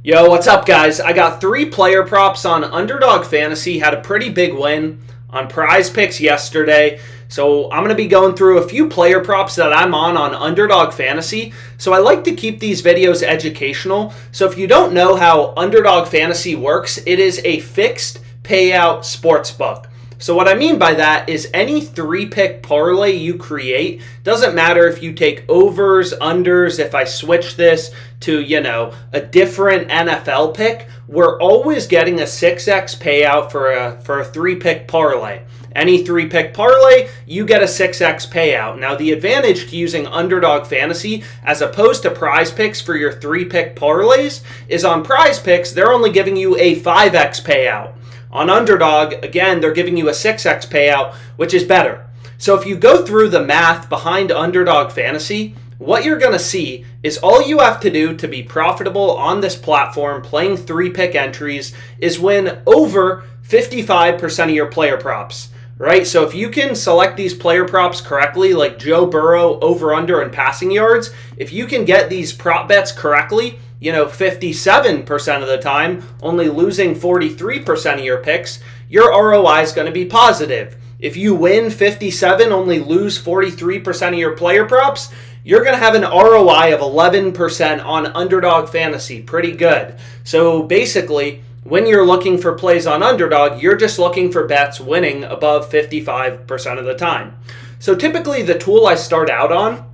Yo, what's up, guys? I got 3 player props on Underdog Fantasy. Had a pretty big win on Prize Picks yesterday. So I'm going to be going through a few player props that I'm on Underdog Fantasy. So I like to keep these videos educational. So if you don't know how Underdog Fantasy works, it is a fixed payout sportsbook. So what I mean by that is any 3-pick parlay you create, doesn't matter if you take overs, unders, if I switch this to, a different NFL pick, we're always getting a 6x payout for a 3-pick parlay. Any 3-pick parlay, you get a 6x payout. Now, the advantage to using Underdog Fantasy as opposed to Prize Picks for your 3-pick parlays is on Prize Picks, they're only giving you a 5x payout. On Underdog, again, they're giving you a 6x payout, which is better. So if you go through the math behind Underdog Fantasy, what you're going to see is all you have to do to be profitable on this platform playing 3-pick entries is win over 55% of your player props, right? So if you can select these player props correctly, like Joe Burrow, over, under, and passing yards, if you can get these prop bets correctly, 57% of the time, only losing 43% of your picks, your ROI is going to be positive. If you win 57, only lose 43% of your player props, you're going to have an ROI of 11% on Underdog Fantasy. Pretty good. So basically, when you're looking for plays on Underdog, you're just looking for bets winning above 55% of the time. So typically the tool I start out on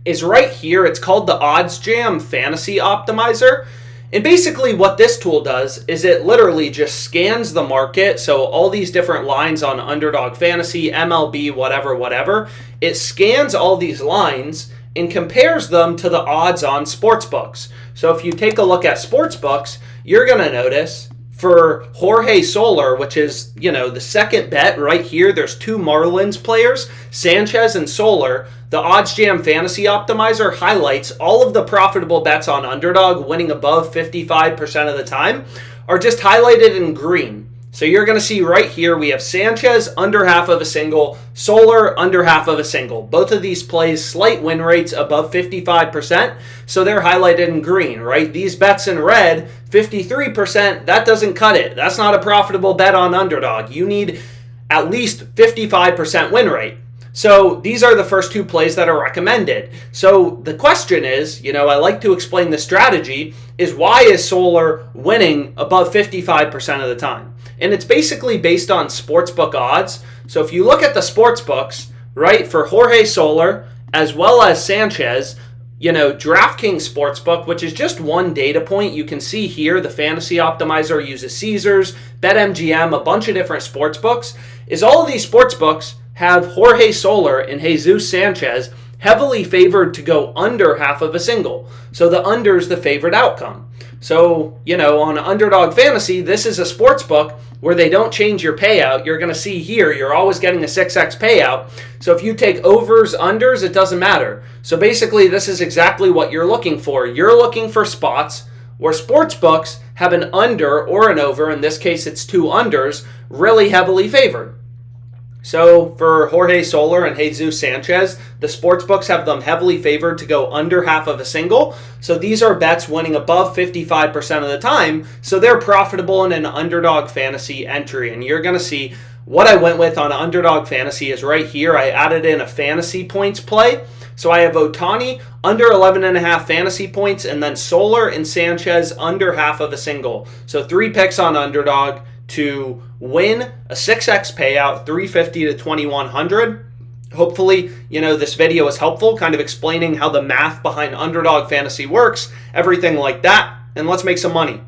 is right here. It's called the Odds Jam Fantasy Optimizer. And basically what this tool does is it literally just scans the market. So all these different lines on Underdog Fantasy, MLB, whatever. It scans all these lines and compares them to the odds on sportsbooks. So if you take a look at sportsbooks, you're going to notice for Jorge Soler, which is, the second bet right here, there's 2 Marlins players, Sanchez and Soler. The Odds Jam Fantasy Optimizer highlights all of the profitable bets on Underdog winning above 55% of the time are just highlighted in green. So you're going to see right here we have Sanchez under half of a single, Soler under half of a single. Both of these plays slight win rates above 55%, so they're highlighted in green, right? These bets in red, 53%, that doesn't cut it. That's not a profitable bet on Underdog. You need at least 55% win rate. So these are the first 2 plays that are recommended. So the question is, I like to explain the strategy, is why is Soler winning above 55% of the time? And it's basically based on sportsbook odds. So if you look at the sportsbooks, right, for Jorge Soler as well as Sanchez, DraftKings Sportsbook, which is just one data point. You can see here the Fantasy Optimizer uses Caesars, BetMGM, a bunch of different sportsbooks. Is all of these sportsbooks have Jorge Soler and Jesus Sanchez heavily favored to go under half of a single. So the under is the favored outcome. So, on Underdog Fantasy, this is a sportsbook where they don't change your payout. You're going to see here, you're always getting a 6x payout. So if you take overs, unders, it doesn't matter. So basically, this is exactly what you're looking for. You're looking for spots where sportsbooks have an under or an over, in this case it's 2 unders, really heavily favored. So for Jorge Soler and Jesus Sanchez, the sportsbooks have them heavily favored to go under half of a single. So these are bets winning above 55% of the time. So they're profitable in an Underdog Fantasy entry. And you're going to see what I went with on Underdog Fantasy is right here. I added in a fantasy points play. So I have Ohtani under 11.5 fantasy points, and then Soler and Sanchez under half of a single. So 3 picks on Underdog to win a 6x payout, 350 to 2100. Hopefully, this video is helpful, kind of explaining how the math behind Underdog Fantasy works, everything like that, and let's make some money.